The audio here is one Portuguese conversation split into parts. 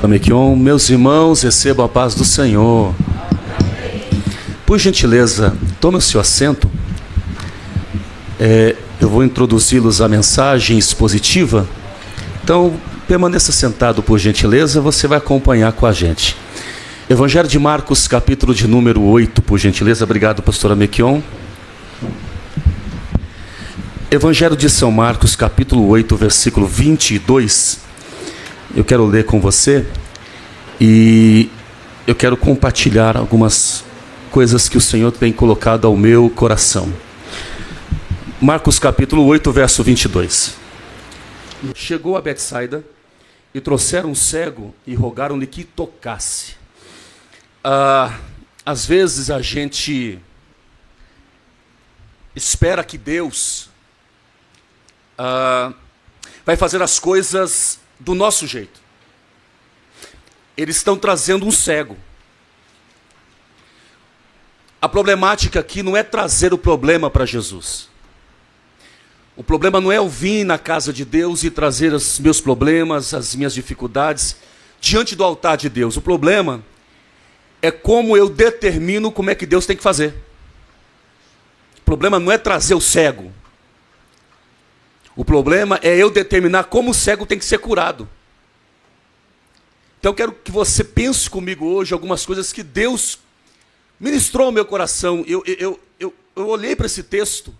Mequion, meus irmãos, recebam a paz do Senhor. Por gentileza, tome o seu assento. Eu vou introduzi-los à mensagem expositiva. Então, permaneça sentado, por gentileza, você vai acompanhar com a gente. Evangelho de Marcos, capítulo de número 8, por gentileza. Obrigado, pastora Mequion. Evangelho de São Marcos, capítulo 8, versículo 22. Eu quero ler com você e eu quero compartilhar algumas coisas que o Senhor tem colocado ao meu coração. Marcos capítulo 8, verso 22. Chegou a Betsaida e trouxeram um cego e rogaram-lhe que tocasse. Às vezes a gente espera que Deus vai fazer as coisas do nosso jeito. Eles estão trazendo um cego. A problemática aqui não é trazer o problema para Jesus. O problema não é eu vir na casa de Deus e trazer os meus problemas, as minhas dificuldades diante do altar de Deus. O problema é como eu determino como é que Deus tem que fazer. O problema não é trazer o cego. O problema é eu determinar como o cego tem que ser curado. Então eu quero que você pense comigo hoje algumas coisas que Deus ministrou ao meu coração. Eu olhei para esse texto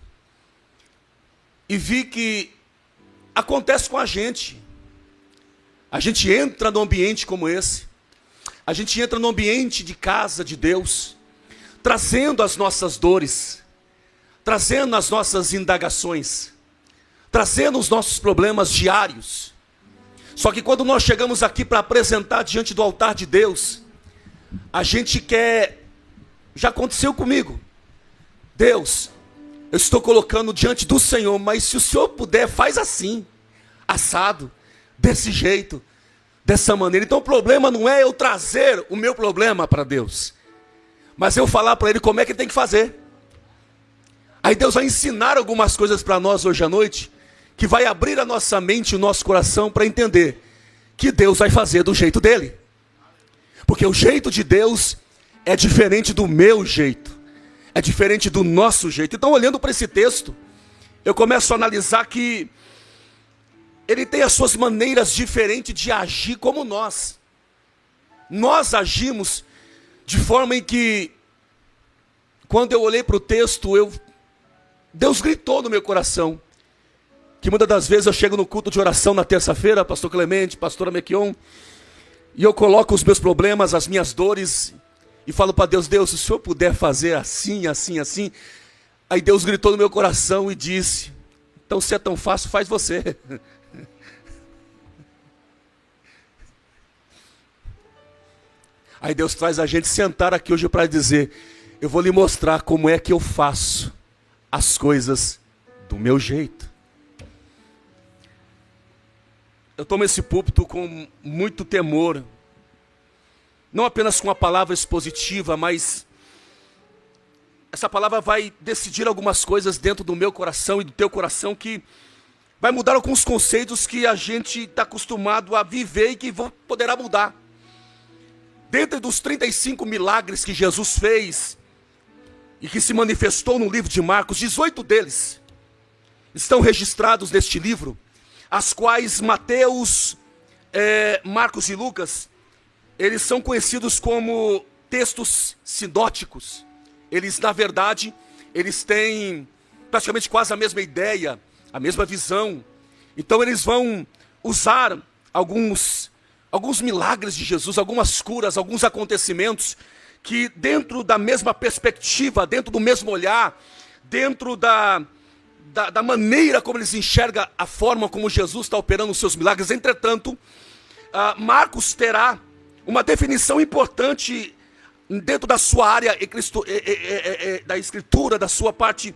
e vi que acontece com a gente. A gente entra num ambiente como esse. A gente entra no ambiente de casa de Deus, trazendo as nossas dores, trazendo as nossas indagações, trazendo os nossos problemas diários. Só que quando nós chegamos aqui para apresentar diante do altar de Deus, a gente quer, já aconteceu comigo, Deus, eu estou colocando diante do Senhor, mas se o Senhor puder, faz assim, assado, desse jeito, dessa maneira. Então o problema não é eu trazer o meu problema para Deus, mas eu falar para Ele como é que Ele tem que fazer. Aí Deus vai ensinar algumas coisas para nós hoje à noite, que vai abrir a nossa mente e o nosso coração para entender que Deus vai fazer do jeito dele. Porque o jeito de Deus é diferente do meu jeito, é diferente do nosso jeito. Então, olhando para esse texto, eu começo a analisar que ele tem as suas maneiras diferentes de agir como nós. Nós agimos de forma em que, quando eu olhei para o texto, Deus gritou no meu coração. Que muitas das vezes eu chego no culto de oração na terça-feira, pastor Clemente, pastora Mequion, e eu coloco os meus problemas, as minhas dores, e falo para Deus, Deus, se o Senhor puder fazer assim, assim, assim. Aí Deus gritou no meu coração e disse, então se é tão fácil, faz você. Aí Deus traz a gente sentar aqui hoje para dizer, eu vou lhe mostrar como é que eu faço as coisas do meu jeito. Eu tomo esse púlpito com muito temor, não apenas com a palavra expositiva, mas essa palavra vai decidir algumas coisas dentro do meu coração e do teu coração, que vai mudar alguns conceitos que a gente está acostumado a viver e que poderá mudar. Dentro dos 35 milagres que Jesus fez e que se manifestou no livro de Marcos, 18 deles estão registrados neste livro, as quais Mateus, Marcos e Lucas, eles são conhecidos como textos sinóticos. Eles, na verdade, eles têm praticamente quase a mesma ideia, a mesma visão. Então eles vão usar alguns milagres de Jesus, algumas curas, alguns acontecimentos, que dentro da mesma perspectiva, dentro do mesmo olhar, dentro da maneira como eles enxergam a forma como Jesus está operando os seus milagres. Entretanto, Marcos terá uma definição importante dentro da sua área da escritura, da sua parte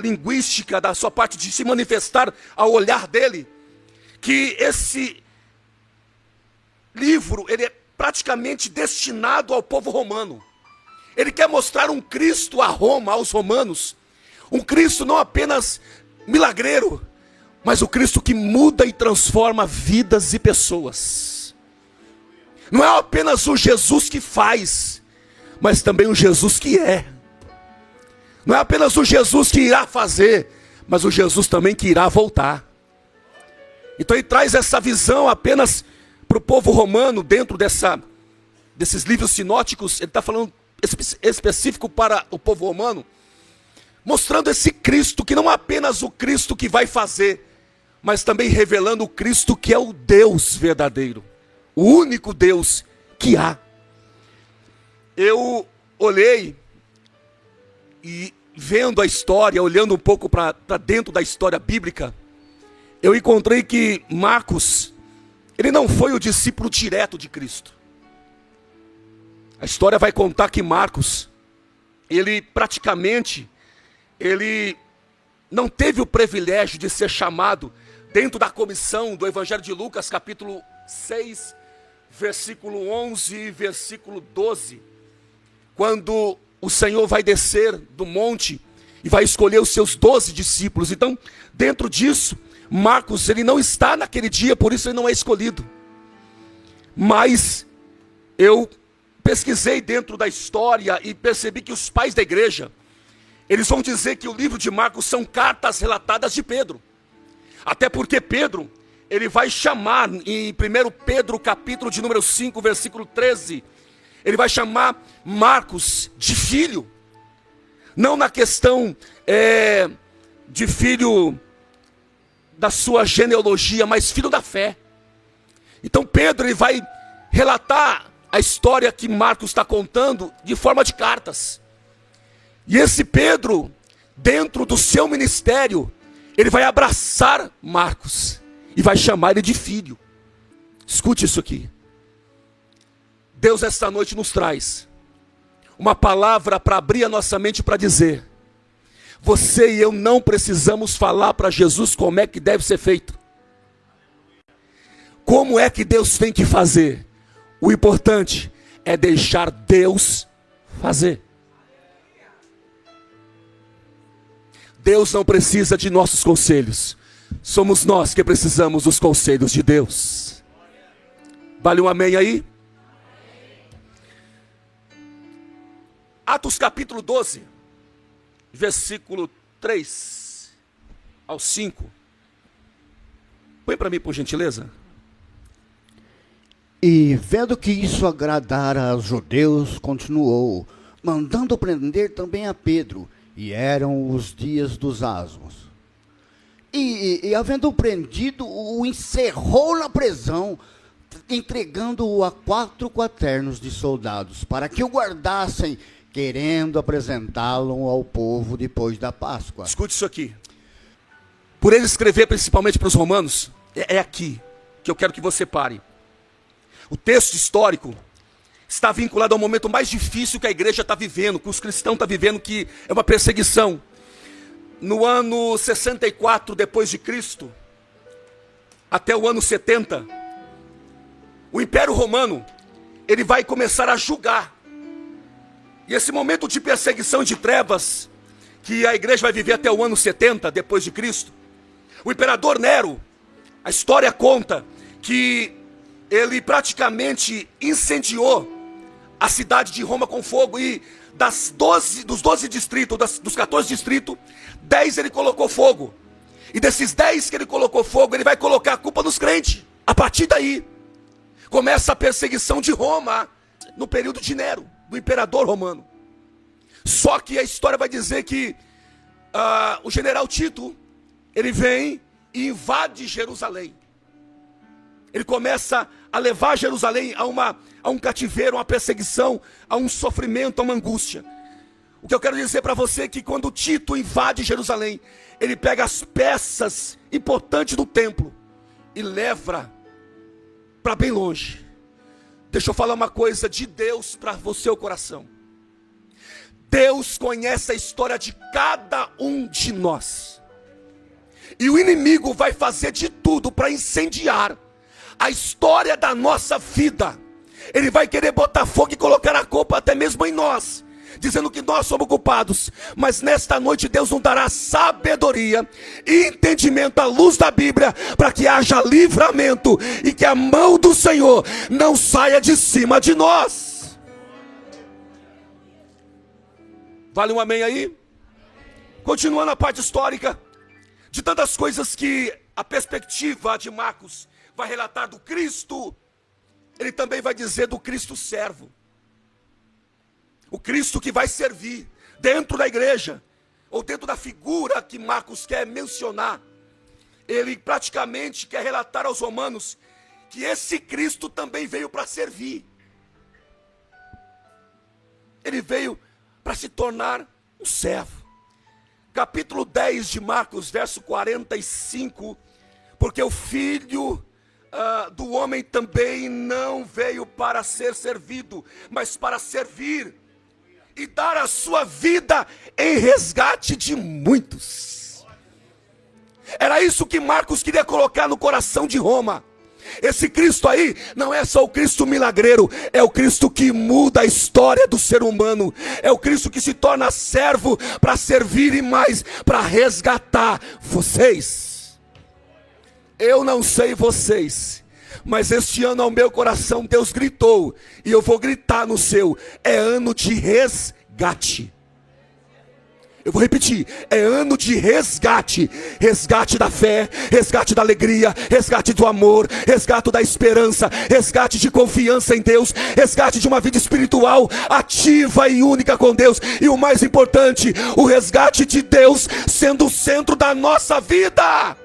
linguística, da sua parte de se manifestar ao olhar dele, que esse livro ele é praticamente destinado ao povo romano. Ele quer mostrar um Cristo a Roma, aos romanos, um Cristo não apenas milagreiro, mas o Cristo que muda e transforma vidas e pessoas. Não é apenas o Jesus que faz, mas também o Jesus que é. Não é apenas o Jesus que irá fazer, mas o Jesus também que irá voltar. Então ele traz essa visão apenas para o povo romano, dentro desses livros sinóticos. Ele está falando específico para o povo romano, mostrando esse Cristo, que não é apenas o Cristo que vai fazer, mas também revelando o Cristo que é o Deus verdadeiro, o único Deus que há. Eu olhei e vendo a história, olhando um pouco para dentro da história bíblica, eu encontrei que Marcos, ele não foi o discípulo direto de Cristo. A história vai contar que Marcos, ele não teve o privilégio de ser chamado dentro da comissão do Evangelho de Lucas, capítulo 6, versículo 11 e versículo 12, quando o Senhor vai descer do monte e vai escolher os seus 12 discípulos. Então, dentro disso, Marcos, ele não está naquele dia, por isso ele não é escolhido. Mas eu pesquisei dentro da história e percebi que os pais da igreja, eles vão dizer que o livro de Marcos são cartas relatadas de Pedro. Até porque Pedro, ele vai chamar em 1 Pedro, capítulo de número 5, versículo 13, ele vai chamar Marcos de filho. Não na questão de filho da sua genealogia, mas filho da fé. Então Pedro, ele vai relatar a história que Marcos está contando de forma de cartas. E esse Pedro, dentro do seu ministério, ele vai abraçar Marcos e vai chamar ele de filho. Escute isso aqui. Deus esta noite nos traz uma palavra para abrir a nossa mente para dizer: você e eu não precisamos falar para Jesus como é que deve ser feito. Como é que Deus tem que fazer? O importante é deixar Deus fazer. Deus não precisa de nossos conselhos. Somos nós que precisamos dos conselhos de Deus. Vale um amém aí? Atos capítulo 12, versículo 3 ao 5. Põe para mim, por gentileza. E vendo que isso agradara aos judeus, continuou, mandando prender também a Pedro, e eram os dias dos asmos. E havendo prendido, o encerrou na prisão, entregando-o a 4 quaternos de soldados, para que o guardassem, querendo apresentá-lo ao povo depois da Páscoa. Escute isso aqui. Por ele escrever principalmente para os romanos, é aqui que eu quero que você pare. O texto histórico está vinculado ao momento mais difícil que a igreja está vivendo, que os cristãos estão vivendo, que é uma perseguição. No ano 64 depois de Cristo, até o ano 70, o Império Romano, ele vai começar a julgar. E esse momento de perseguição e de trevas, que a igreja vai viver até o ano 70 depois de Cristo, o imperador Nero, a história conta que ele praticamente incendiou a cidade de Roma com fogo, e dos 12 distritos, dos 14 distritos, 10 ele colocou fogo. E desses 10 que ele colocou fogo, ele vai colocar a culpa nos crentes. A partir daí, começa a perseguição de Roma, no período de Nero, do imperador romano. Só que a história vai dizer que o general Tito, ele vem e invade Jerusalém. Ele começa a levar Jerusalém a um cativeiro, a uma perseguição, a um sofrimento, a uma angústia. O que eu quero dizer para você é que quando Tito invade Jerusalém, ele pega as peças importantes do templo e leva para bem longe. Deixa eu falar uma coisa de Deus para o seu coração. Deus conhece a história de cada um de nós. E o inimigo vai fazer de tudo para incendiar a história da nossa vida. Ele vai querer botar fogo e colocar a culpa até mesmo em nós. dizendo que nós somos culpados, mas nesta noite Deus nos dará sabedoria e entendimento à luz da Bíblia, para que haja livramento e que a mão do Senhor não saia de cima de nós. Vale um amém aí? Continuando a parte histórica, de tantas coisas que a perspectiva de Marcos vai relatar do Cristo, ele também vai dizer do Cristo servo. O Cristo que vai servir dentro da igreja, ou dentro da figura que Marcos quer mencionar. Ele praticamente quer relatar aos romanos que esse Cristo também veio para servir. Ele veio para se tornar um servo. Capítulo 10 de Marcos, verso 45, porque o Filho do homem também não veio para ser servido, mas para servir e dar a sua vida em resgate de muitos. Era isso que Marcos queria colocar no coração de Roma. Esse Cristo aí não é só o Cristo milagreiro, é o Cristo que muda a história do ser humano, é o Cristo que se torna servo para servir e mais, para resgatar vocês. Eu não sei vocês, mas este ano ao meu coração Deus gritou, e eu vou gritar no seu, é ano de resgate. Eu vou repetir, é ano de resgate. Resgate da fé, resgate da alegria, resgate do amor, resgate da esperança, resgate de confiança em Deus, resgate de uma vida espiritual ativa e única com Deus. E o mais importante, o resgate de Deus sendo o centro da nossa vida.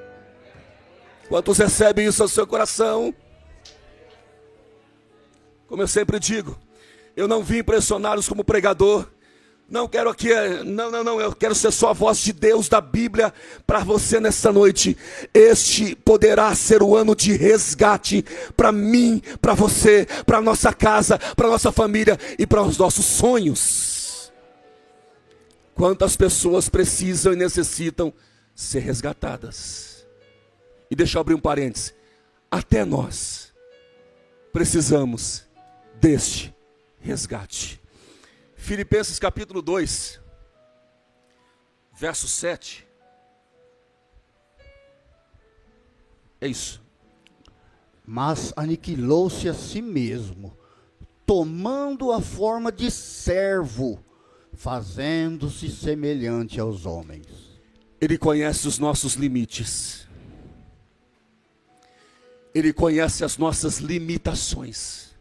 Quantos recebem isso ao seu coração? Como eu sempre digo, eu não vim impressioná-los como pregador. Não quero aqui, não, eu quero ser só a voz de Deus da Bíblia para você nessa noite. Este poderá ser o ano de resgate para mim, para você, para nossa casa, para nossa família e para os nossos sonhos. Quantas pessoas precisam e necessitam ser resgatadas? E deixa eu abrir um parênteses, até nós precisamos deste resgate. Filipenses capítulo 2, verso 7. É isso. Mas aniquilou-se a si mesmo, tomando a forma de servo, fazendo-se semelhante aos homens. Ele conhece os nossos limites. Ele conhece as nossas limitações,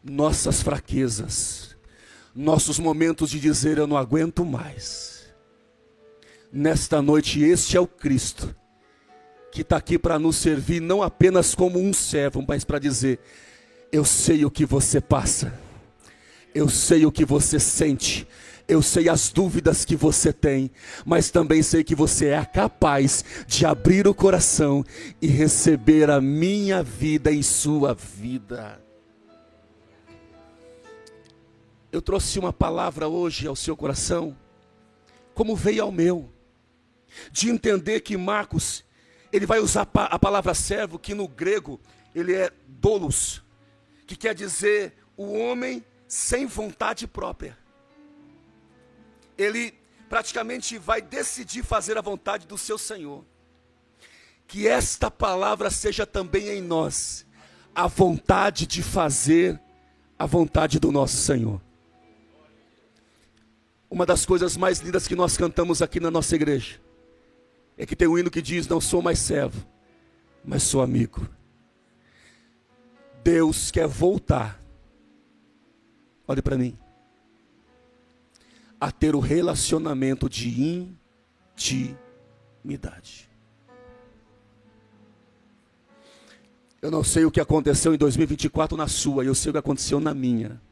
nossas fraquezas, nossos momentos de dizer eu não aguento mais. Nesta noite este é o Cristo que está aqui para nos servir, não apenas como um servo, mas para dizer, eu sei o que você passa, eu sei o que você sente, eu sei as dúvidas que você tem, mas também sei que você é capaz de abrir o coração e receber a minha vida em sua vida. Eu trouxe uma palavra hoje ao seu coração, como veio ao meu, de entender que Marcos, ele vai usar a palavra servo, que no grego, ele é doulos, que quer dizer o homem sem vontade própria. Ele praticamente vai decidir fazer a vontade do seu Senhor. Que esta palavra seja também em nós, a vontade de fazer a vontade do nosso Senhor. Uma das coisas mais lindas que nós cantamos aqui na nossa igreja é que tem um hino que diz, não sou mais servo, mas sou amigo. Deus quer voltar, olhe para mim, a ter o relacionamento de intimidade. Eu não sei o que aconteceu em 2024 na sua, eu sei o que aconteceu na minha.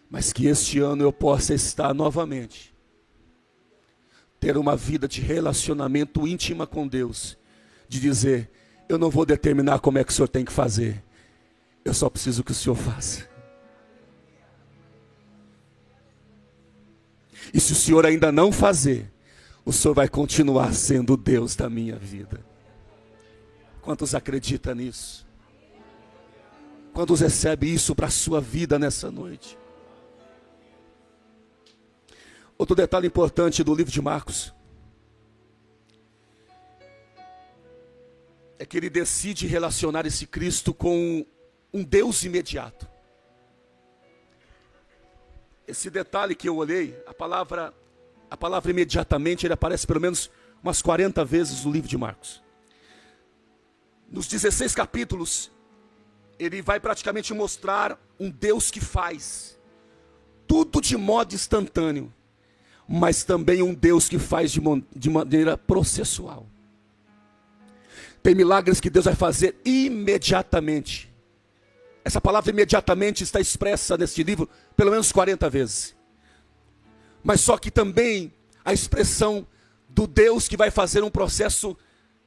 Mas que este ano eu possa estar novamente, ter uma vida de relacionamento íntima com Deus, de dizer, eu não vou determinar como é que o Senhor tem que fazer, eu só preciso que o Senhor faça. E se o Senhor ainda não fazer, o Senhor vai continuar sendo o Deus da minha vida. Quantos acreditam nisso? Quantos recebem isso para a sua vida nessa noite? Outro detalhe importante do livro de Marcos é que ele decide relacionar esse Cristo com um Deus imediato. Esse detalhe que eu olhei, a palavra imediatamente, ele aparece pelo menos umas 40 vezes no livro de Marcos. Nos 16 capítulos, ele vai praticamente mostrar um Deus que faz tudo de modo instantâneo, mas também um Deus que faz de maneira processual. Tem milagres que Deus vai fazer imediatamente. Essa palavra imediatamente está expressa neste livro pelo menos 40 vezes. Mas só que também a expressão do Deus que vai fazer um processo,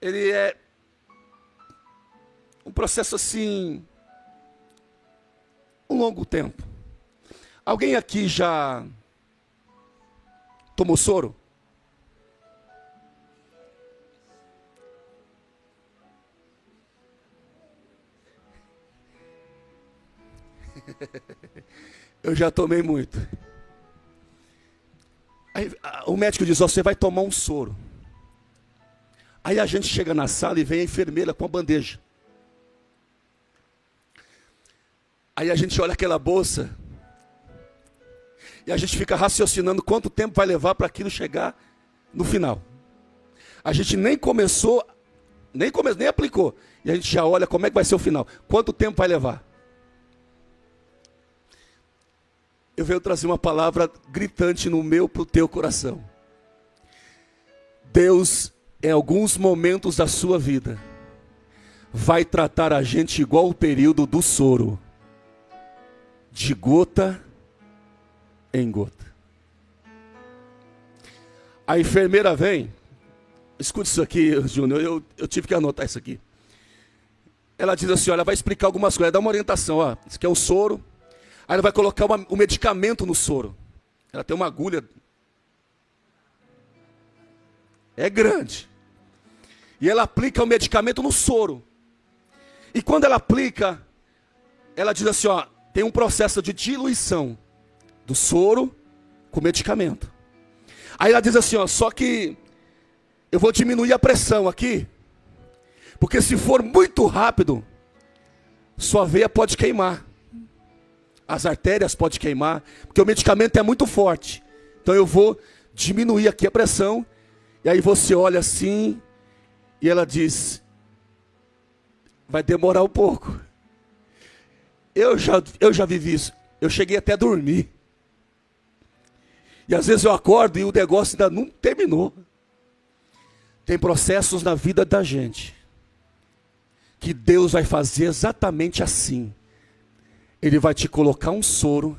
ele é um processo assim, um longo tempo. Alguém aqui já tomou soro? Eu já tomei muito. Aí, o médico diz, você vai tomar um soro. Aí a gente chega na sala e vem a enfermeira com a bandeja. Aí a gente olha aquela bolsa e a gente fica raciocinando quanto tempo vai levar para aquilo chegar no final. A gente nem começou, nem aplicou. E a gente já olha como é que vai ser o final. Quanto tempo vai levar? Eu venho trazer uma palavra gritante no meu para o teu coração. Deus, em alguns momentos da sua vida, vai tratar a gente igual o período do soro. De gota em gota. A enfermeira vem, escute isso aqui, Júnior, eu tive que anotar isso aqui. Ela diz assim, olha, vai explicar algumas coisas, dá uma orientação, ó, isso aqui é o soro, aí ela vai colocar um medicamento no soro. Ela tem uma agulha, é grande, e ela aplica o medicamento no soro. E quando ela aplica, ela diz assim, ó, tem um processo de diluição do soro com medicamento. Aí ela diz assim, ó, só que eu vou diminuir a pressão aqui, porque se for muito rápido, sua veia pode queimar, as artérias podem queimar, porque o medicamento é muito forte. Então eu vou diminuir aqui a pressão, e aí você olha assim, e ela diz, vai demorar um pouco. Eu já vivi isso. Eu cheguei até a dormir. E às vezes eu acordo e o negócio ainda não terminou. Tem processos na vida da gente que Deus vai fazer exatamente assim. Ele vai te colocar um soro,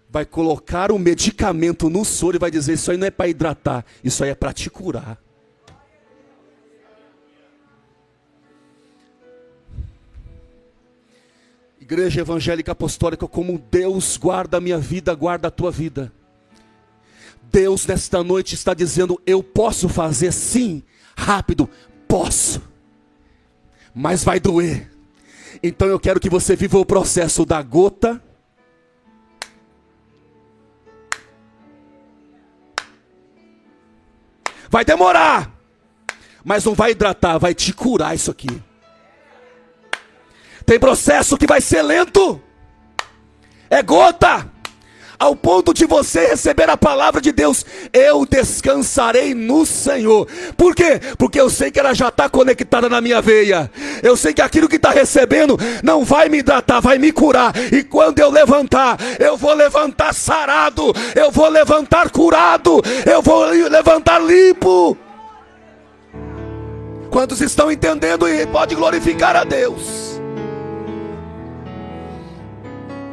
vai colocar um medicamento no soro e vai dizer, isso aí não é para hidratar, isso aí é para te curar. Igreja evangélica apostólica, como Deus guarda a minha vida, guarda a tua vida. Deus nesta noite está dizendo, eu posso fazer sim, rápido, posso. Mas vai doer. Então eu quero que você viva o processo da gota. Vai demorar, mas não vai hidratar, vai te curar isso aqui. Tem processo que vai ser lento, é gota, ao ponto de você receber a palavra de Deus, eu descansarei no Senhor. Por quê? Porque eu sei que ela já está conectada na minha veia, eu sei que aquilo que está recebendo não vai me hidratar, vai me curar, e quando eu levantar, eu vou levantar sarado, eu vou levantar curado, eu vou levantar limpo. Quantos estão entendendo e pode glorificar a Deus?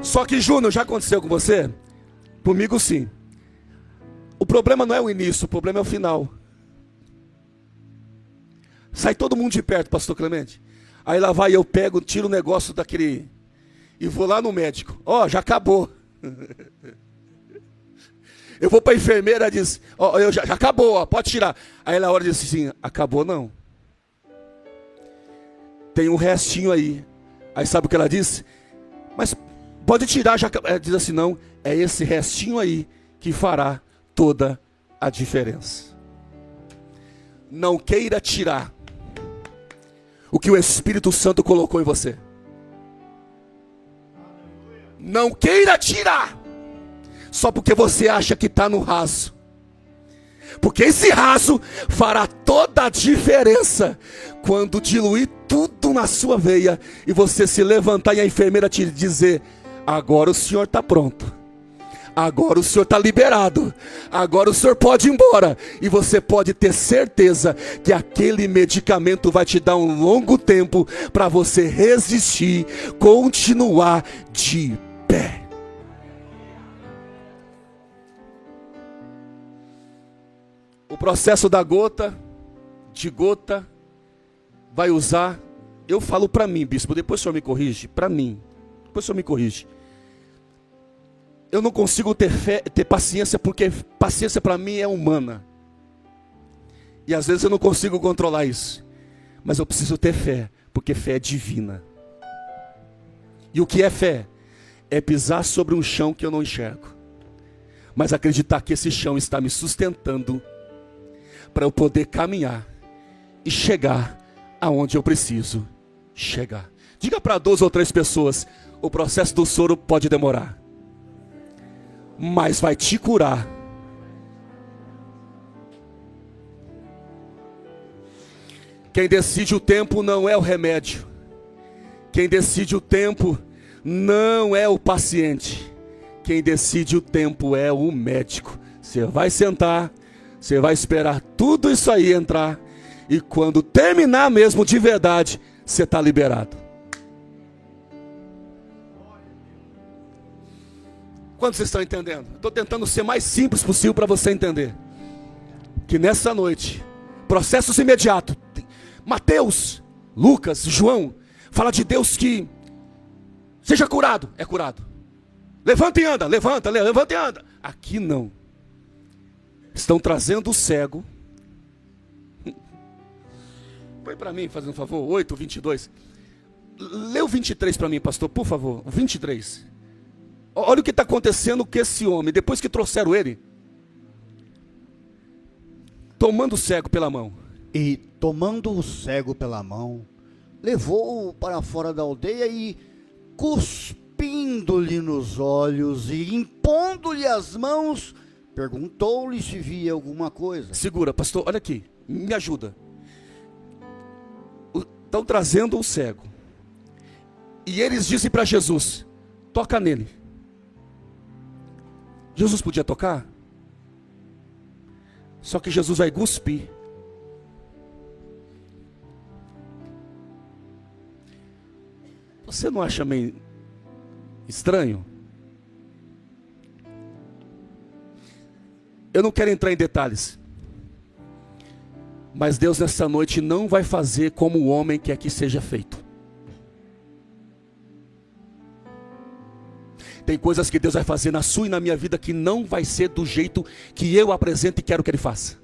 Só que, Júnior, já aconteceu com você? Comigo sim. O problema não é o início, o problema é o final. Sai todo mundo de perto, pastor Clemente. Aí lá vai, eu pego, tiro o negócio daquele e vou lá no médico. Ó, já acabou. Eu vou para a enfermeira e diz, ó, já acabou, ó, pode tirar. Aí ela olha e diz assim, acabou não. Tem um restinho aí. Aí sabe o que ela diz? Mas pode tirar, já diz assim, não, é esse restinho aí que fará toda a diferença. Não queira tirar o que o Espírito Santo colocou em você. Não queira tirar só porque você acha que está no raso. Porque esse raso fará toda a diferença quando diluir tudo na sua veia e você se levantar e a enfermeira te dizer: agora o senhor está pronto, agora o senhor está liberado, agora o senhor pode ir embora. E você pode ter certeza que aquele medicamento vai te dar um longo tempo para você resistir, continuar de pé. O processo da gota, de gota, vai usar, eu falo para mim, bispo, depois o senhor me corrige, para mim, depois o senhor me corrige. Eu não consigo ter paciência, porque paciência para mim é humana. E às vezes eu não consigo controlar isso. Mas eu preciso ter fé, porque fé é divina. E o que é fé? É pisar sobre um chão que eu não enxergo, mas acreditar que esse chão está me sustentando para eu poder caminhar e chegar aonde eu preciso chegar. Diga para 2 ou 3 pessoas: o processo do soro pode demorar, mas vai te curar. Quem decide o tempo não é o remédio. Quem decide o tempo não é o paciente. Quem decide o tempo é o médico. Você vai sentar, você vai esperar tudo isso aí entrar, e quando terminar mesmo de verdade, você está liberado. Quantos vocês estão entendendo? Estou tentando ser mais simples possível para você entender. Que nessa noite, processos imediatos. Mateus, Lucas, João, fala de Deus que seja curado, é curado. Levanta e anda, levanta e anda. Aqui não. Estão trazendo o cego. Põe para mim, fazendo um favor, 8:22. Lê o 23 para mim, pastor, por favor. O 23. Olha o que está acontecendo com esse homem, depois que trouxeram ele. Tomando o cego pela mão. E tomando o cego pela mão, levou-o para fora da aldeia e, cuspindo-lhe nos olhos e impondo-lhe as mãos, perguntou-lhe se via alguma coisa. Segura, pastor, olha aqui, me ajuda. Estão trazendo o cego. E eles dizem para Jesus: toca nele. Jesus podia tocar? Só que Jesus vai cuspir. Você não acha meio estranho? Eu não quero entrar em detalhes, mas Deus nessa noite não vai fazer como o homem quer que seja feito. Tem coisas que Deus vai fazer na sua e na minha vida que não vai ser do jeito que eu apresento e quero que Ele faça.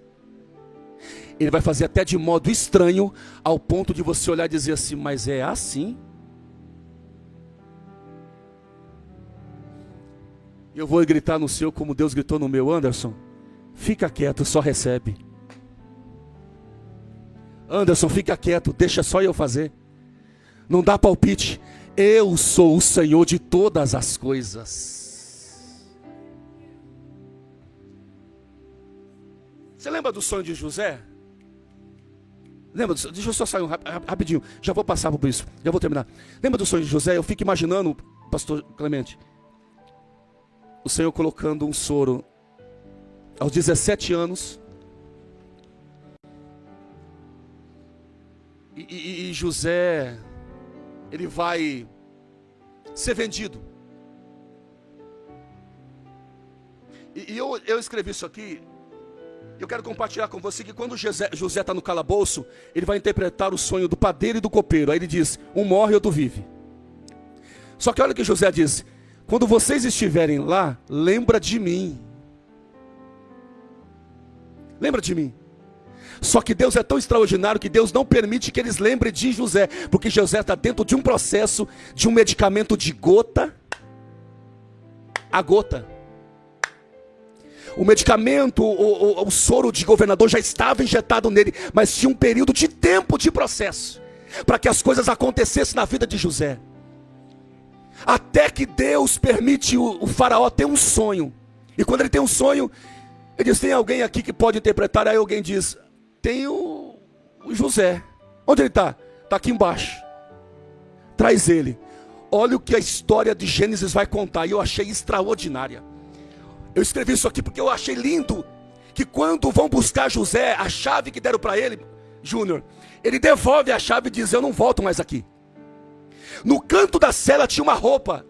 Ele vai fazer até de modo estranho, ao ponto de você olhar e dizer assim: mas é assim? Eu vou gritar no seu como Deus gritou no meu: Anderson, fica quieto, só recebe. Anderson, fica quieto, deixa só eu fazer. Não dá palpite. Eu sou o Senhor de todas as coisas. Você lembra do sonho de José? Lembra? Deixa eu só sair rapidinho. Já vou passar por isso, já vou terminar. Lembra do sonho de José? Eu fico imaginando, pastor Clemente, o Senhor colocando um soro aos 17 anos. E José, ele vai ser vendido. E eu escrevi isso aqui. Eu quero compartilhar com você que quando José está no calabouço, ele vai interpretar o sonho do padeiro e do copeiro. Aí ele diz: um morre, outro vive. Só que olha o que José diz: quando vocês estiverem lá, lembra de mim. Lembra de mim. Só que Deus é tão extraordinário que Deus não permite que eles lembrem de José, porque José está dentro de um processo, de um medicamento de gota a gota. O medicamento, o soro de governador já estava injetado nele, mas tinha um período de tempo de processo para que as coisas acontecessem na vida de José. Até que Deus permite o faraó ter um sonho. E quando ele tem um sonho, ele diz: tem alguém aqui que pode interpretar? Aí alguém diz: tem o José. Onde ele está? Está aqui embaixo. Traz ele. Olha o que a história de Gênesis vai contar. E eu achei extraordinária. Eu escrevi isso aqui porque eu achei lindo. Que quando vão buscar José, a chave que deram para ele, Júnior, ele devolve a chave e diz: eu não volto mais aqui. No canto da cela tinha uma roupa.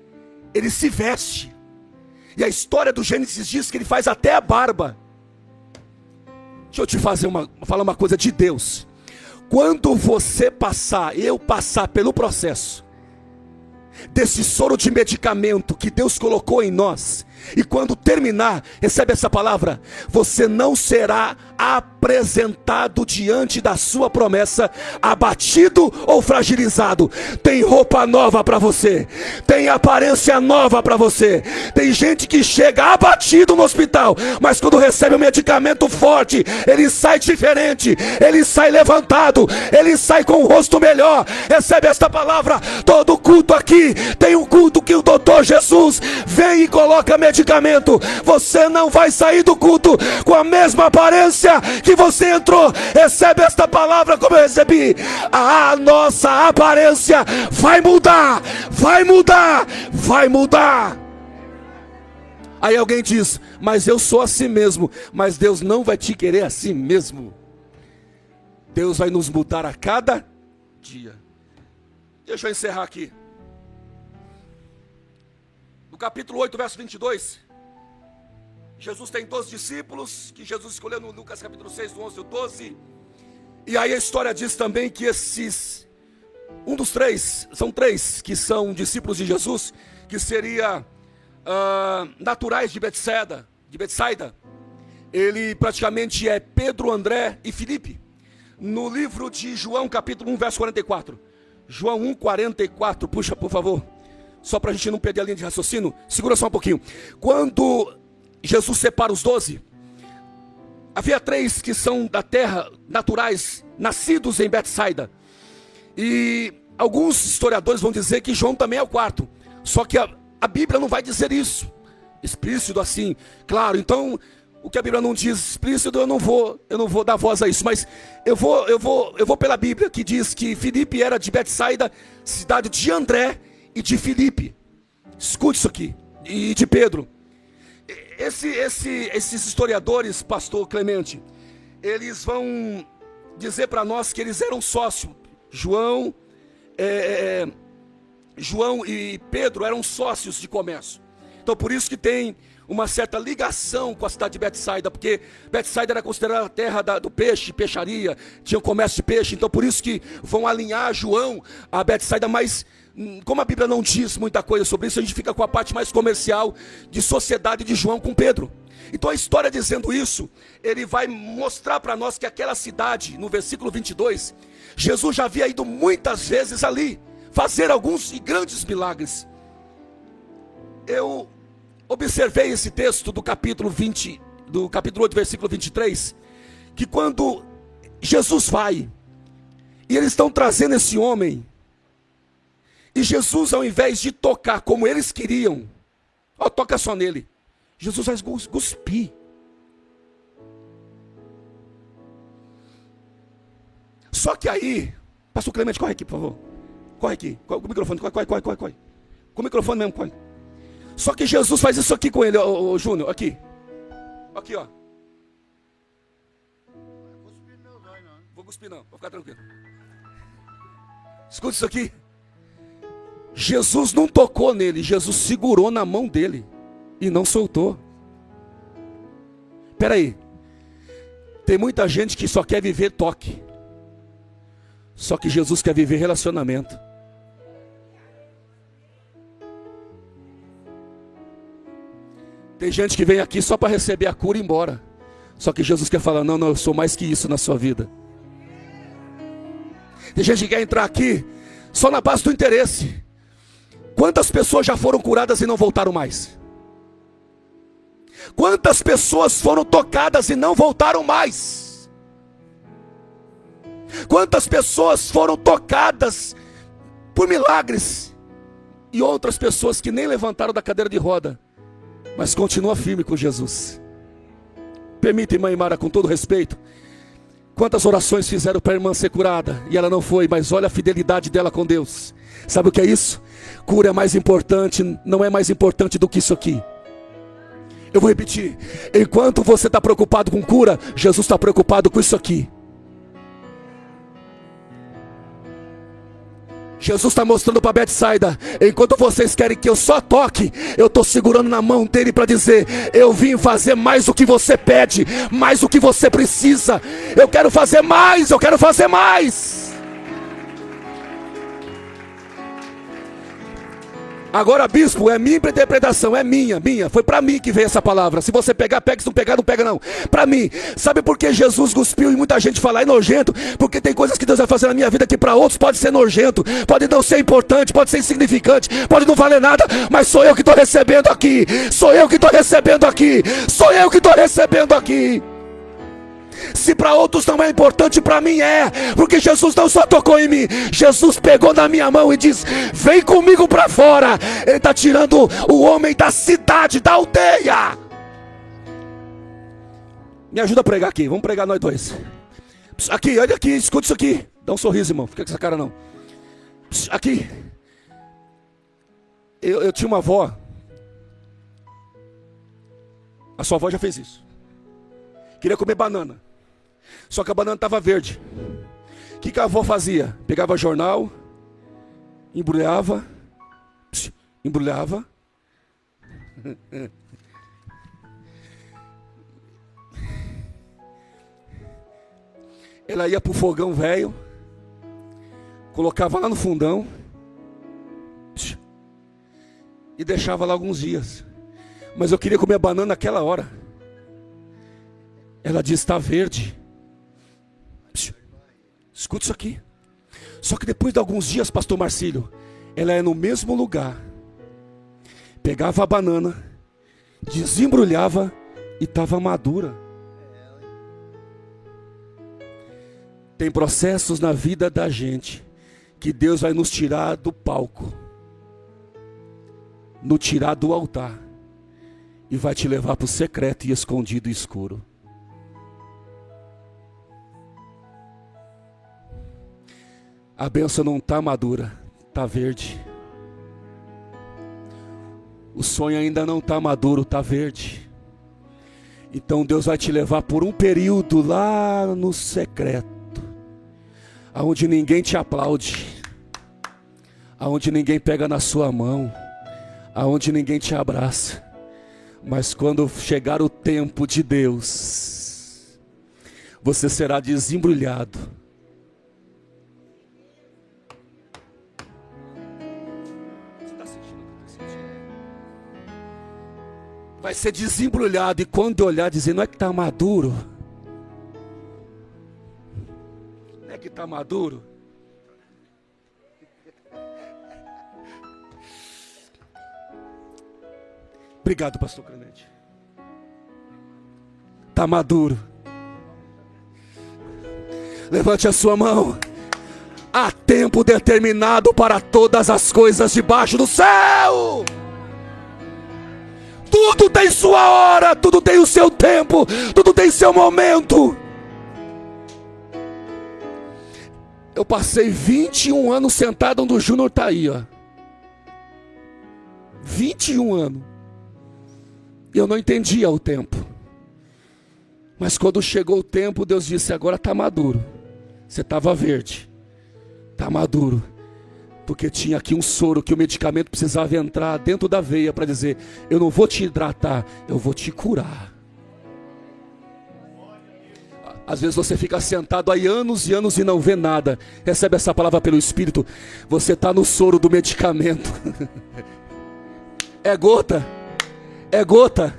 Ele se veste. E a história do Gênesis diz que ele faz até a barba. Deixa eu te falar uma coisa de Deus. Quando você passar, eu passar pelo processo desse soro de medicamento que Deus colocou em nós, e quando terminar, recebe essa palavra: você não será apresentado diante da sua promessa abatido ou fragilizado. Tem roupa nova para você, tem aparência nova para você. Tem gente que chega abatido no hospital, mas quando recebe um medicamento forte, ele sai diferente, ele sai levantado, ele sai com o rosto melhor. Recebe esta palavra. Todo culto aqui tem um culto que o doutor Jesus vem e coloca medicamento. Você não vai sair do culto com a mesma aparência que você entrou. Recebe esta palavra como eu recebi. A nossa aparência vai mudar, vai mudar, vai mudar. Aí alguém diz: mas eu sou assim mesmo. Mas Deus não vai te querer assim mesmo. Deus vai nos mudar a cada dia. Deixa eu encerrar aqui. No capítulo 8, verso 22, Jesus tem 12 discípulos, que Jesus escolheu no Lucas capítulo 6, do 11 ao 12. E aí a história diz também que são três que são discípulos de Jesus, que seria naturais de Betsaida. Ele praticamente é Pedro, André e Filipe. No livro de João capítulo 1, verso 44. João 1, 44, puxa por favor. Só para a gente não perder a linha de raciocínio, segura só um pouquinho. Quando Jesus separa os 12, havia 3 que são da terra, naturais, nascidos em Betsaida. E alguns historiadores vão dizer que João também é o 4. Só que a Bíblia não vai dizer isso, explícito assim, claro. Então, o que a Bíblia não diz explícito, eu não vou dar voz a isso. Mas eu vou pela Bíblia, que diz que Filipe era de Betsaida, cidade de André e de Filipe. Escute isso aqui. E de Pedro. Esses historiadores, pastor Clemente, eles vão dizer para nós que eles eram sócios. João e Pedro eram sócios de comércio. Então por isso que tem uma certa ligação com a cidade de Betsaida, porque Betsaida era considerada a terra do peixe, peixaria, tinha um comércio de peixe. Então por isso que vão alinhar João a Betsaida. Mas como a Bíblia não diz muita coisa sobre isso, a gente fica com a parte mais comercial de sociedade de João com Pedro. Então a história dizendo isso, ele vai mostrar para nós que aquela cidade, no versículo 22, Jesus já havia ido muitas vezes ali, fazer alguns e grandes milagres. Eu observei esse texto do capítulo 8, versículo 23, que quando Jesus vai, e eles estão trazendo esse homem, e Jesus, ao invés de tocar como eles queriam, toca só nele, Jesus vai cuspir. Só que aí, pastor Clemente, corre aqui, por favor. Corre aqui, com o microfone, corre. Com o microfone mesmo, corre. Só que Jesus faz isso aqui com ele, ô Júnior, aqui. Aqui, ó. Vou cuspir não, vou ficar tranquilo. Escuta isso aqui. Jesus não tocou nele, Jesus segurou na mão dele e não soltou. Espera aí. Tem muita gente que só quer viver toque. Só que Jesus quer viver relacionamento. Tem gente que vem aqui só para receber a cura e ir embora. Só que Jesus quer falar: não, eu sou mais que isso na sua vida. Tem gente que quer entrar aqui só na base do interesse. Quantas pessoas já foram curadas e não voltaram mais? Quantas pessoas foram tocadas e não voltaram mais? Quantas pessoas foram tocadas por milagres e outras pessoas que nem levantaram da cadeira de roda, mas continua firme com Jesus? Permita, irmã Imara, com todo respeito, quantas orações fizeram para a irmã ser curada e ela não foi, mas olha a fidelidade dela com Deus. Sabe o que é isso? Cura é mais importante, não é mais importante do que isso aqui. Eu vou repetir: enquanto você está preocupado com cura, Jesus está preocupado com isso aqui. Jesus está mostrando para Betsaida: enquanto vocês querem que eu só toque, eu estou segurando na mão dele para dizer: eu vim fazer mais do que você pede, mais do que você precisa. Eu quero fazer mais, eu quero fazer mais. Agora, bispo, é minha interpretação, é minha. Foi para mim que veio essa palavra. Se você pegar, pega. Se não pegar, não pega não. Para mim. Sabe por que Jesus cuspiu e muita gente fala é nojento? Porque tem coisas que Deus vai fazer na minha vida que para outros pode ser nojento, pode não ser importante, pode ser insignificante, pode não valer nada, mas sou eu que estou recebendo aqui. Sou eu que estou recebendo aqui. Sou eu que estou recebendo aqui. Se para outros não é importante, para mim é, porque Jesus não só tocou em mim, Jesus pegou na minha mão e disse: vem comigo para fora. Ele está tirando o homem da cidade, da aldeia. Me ajuda a pregar aqui, vamos pregar nós dois. Aqui, olha aqui, escuta isso aqui. Dá um sorriso, irmão, fica com essa cara não. Aqui, eu tinha uma avó. A sua avó já fez isso. Queria comer banana, só que a banana estava verde. O que a avó fazia? Pegava jornal, embrulhava. Ela ia para o fogão velho, colocava lá no fundão e deixava lá alguns dias. Mas eu queria comer a banana naquela hora. Ela diz: está verde. Escuta isso aqui. Só que depois de alguns dias, pastor Marcílio, ela é no mesmo lugar, pegava a banana, desembrulhava e estava madura. Tem processos na vida da gente que Deus vai nos tirar do palco, nos tirar do altar e vai te levar para o secreto e escondido e escuro. A bênção não está madura, está verde. O sonho ainda não está maduro, está verde. Então Deus vai te levar por um período lá no secreto, aonde ninguém te aplaude, aonde ninguém pega na sua mão, aonde ninguém te abraça. Mas quando chegar o tempo de Deus, você será desembrulhado. Vai ser desembrulhado, e quando olhar, dizer: não é que está maduro? Não é que está maduro? Obrigado, pastor Clemente. Está maduro. Levante a sua mão. Há tempo determinado para todas as coisas debaixo do céu. Tudo tem sua hora, tudo tem o seu tempo, tudo tem seu momento. Eu passei 21 anos sentado onde o Júnior está aí, ó. 21 anos. E eu não entendia o tempo. Mas quando chegou o tempo, Deus disse: agora está maduro. Você estava verde, está maduro. Porque tinha aqui um soro que o medicamento precisava entrar dentro da veia para dizer: eu não vou te hidratar, eu vou te curar. Às vezes você fica sentado aí anos e anos e não vê nada. Recebe essa palavra pelo Espírito. Você está no soro do medicamento. É gota. É gota.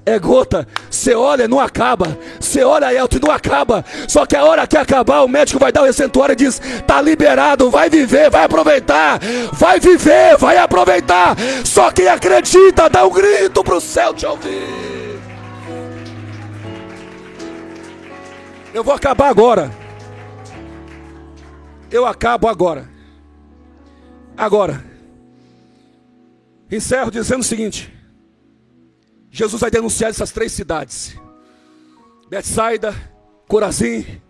É gota. Você olha, não acaba. Você olha, Elton, não acaba. Só que a hora que acabar, o médico vai dar o receituário e diz: está liberado, vai viver, vai aproveitar. Vai viver, vai aproveitar. Só quem acredita dá um grito para o céu te ouvir. Eu vou acabar agora. Eu acabo agora. Agora. Encerro dizendo o seguinte. Jesus vai denunciar essas 3 cidades. Betsaida, Corazim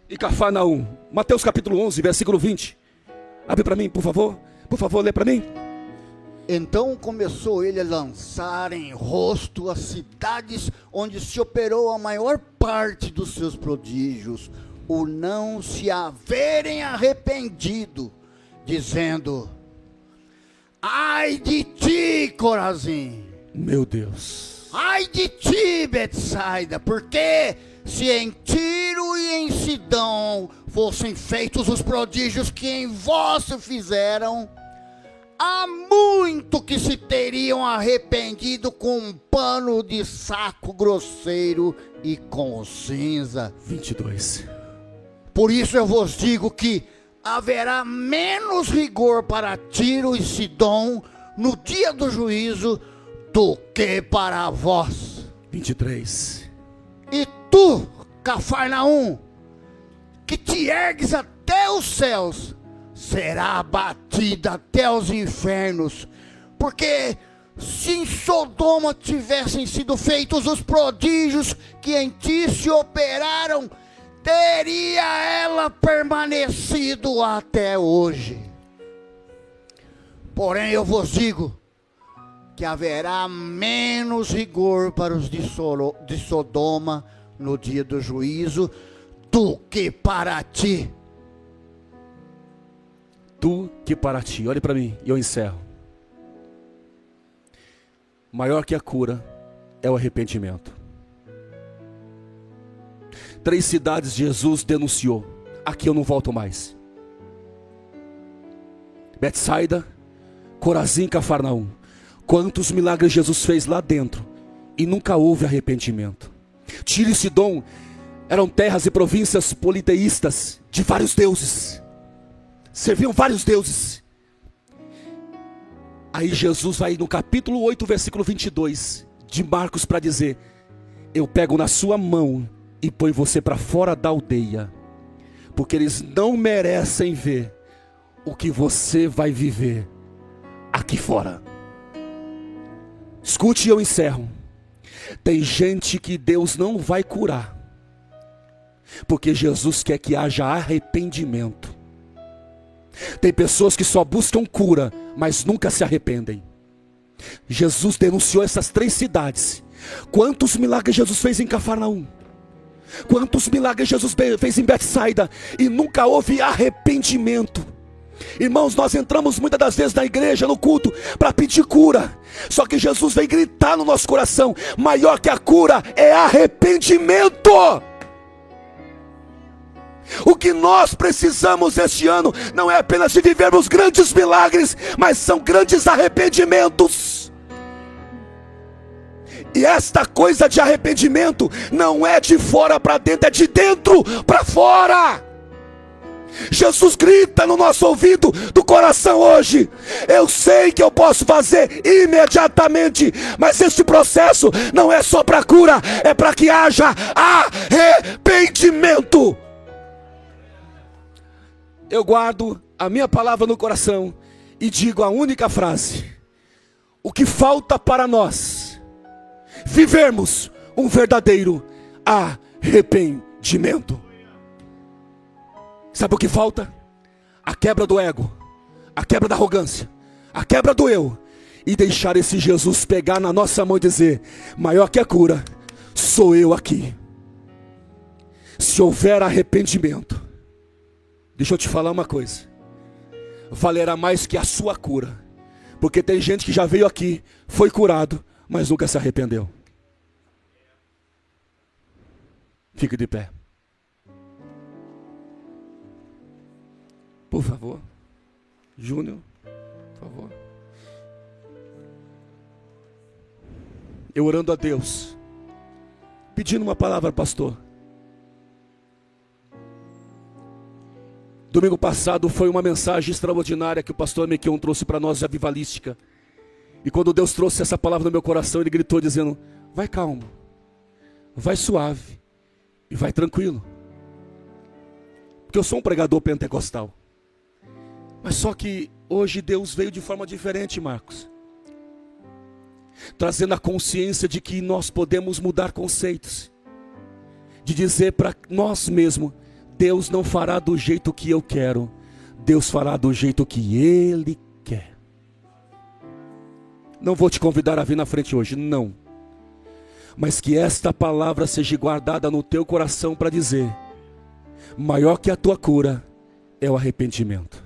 e Cafarnaum. Mateus capítulo 11, versículo 20. Abre para mim, por favor. Por favor, lê para mim. Então começou ele a lançar em rosto as cidades onde se operou a maior parte dos seus prodígios, o não se haverem arrependido, dizendo: ai de ti, Corazim! Meu Deus! Ai de ti, Betsaida! Porque se em Tiro e em Sidom fossem feitos os prodígios que em vós se fizeram, há muito que se teriam arrependido com um pano de saco grosseiro e com cinza. 22. Por isso eu vos digo que haverá menos rigor para Tiro e Sidom no dia do juízo do que para vós. 23. E tu, Cafarnaum, que te ergues até os céus, será abatida até os infernos, porque se em Sodoma tivessem sido feitos os prodígios que em ti se operaram, teria ela permanecido até hoje. Porém eu vos digo que haverá menos rigor para os de Sodoma no dia do juízo do que para ti. Do que para ti. Olhe para mim e eu encerro. Maior que a cura é o arrependimento. 3 cidades Jesus denunciou. Aqui eu não volto mais. Betsaida, Corazim, Cafarnaum. Quantos milagres Jesus fez lá dentro e nunca houve arrependimento. Tiro e Sidom eram terras e províncias politeístas de vários deuses. Serviam vários deuses. Aí Jesus vai no capítulo 8, versículo 22 de Marcos para dizer: eu pego na sua mão e põe você para fora da aldeia, porque eles não merecem ver o que você vai viver aqui fora. Escute e eu encerro. Tem gente que Deus não vai curar, porque Jesus quer que haja arrependimento. Tem pessoas que só buscam cura, mas nunca se arrependem. Jesus denunciou essas 3 cidades. Quantos milagres Jesus fez em Cafarnaum? Quantos milagres Jesus fez em Betsaida? E nunca houve arrependimento. Irmãos, nós entramos muitas das vezes na igreja, no culto, para pedir cura. Só que Jesus vem gritar no nosso coração: maior que a cura é arrependimento. O que nós precisamos este ano não é apenas de vivermos grandes milagres, mas são grandes arrependimentos. E esta coisa de arrependimento não é de fora para dentro, é de dentro para fora. Jesus grita no nosso ouvido do coração hoje: eu sei que eu posso fazer imediatamente, mas este processo não é só para cura, é para que haja arrependimento. Eu guardo a minha palavra no coração e digo a única frase: o que falta para nós vivermos um verdadeiro arrependimento. Sabe o que falta? A quebra do ego, a quebra da arrogância, a quebra do eu, e deixar esse Jesus pegar na nossa mão e dizer: maior que a cura sou eu aqui. Se houver arrependimento, deixa eu te falar uma coisa, valerá mais que a sua cura, porque tem gente que já veio aqui, foi curado, mas nunca se arrependeu. Fique de pé, por favor. Júnior, por favor. Eu orando a Deus, pedindo uma palavra, pastor. Domingo passado foi uma mensagem extraordinária que o pastor Mequion trouxe para nós de avivalística. E quando Deus trouxe essa palavra no meu coração, Ele gritou dizendo: vai calmo, vai suave e vai tranquilo. Porque eu sou um pregador pentecostal. Mas só que hoje Deus veio de forma diferente, Marcos. Trazendo a consciência de que nós podemos mudar conceitos. De dizer para nós mesmos, Deus não fará do jeito que eu quero. Deus fará do jeito que Ele quer. Não vou te convidar a vir na frente hoje, não. Mas que esta palavra seja guardada no teu coração para dizer: maior que a tua cura é o arrependimento.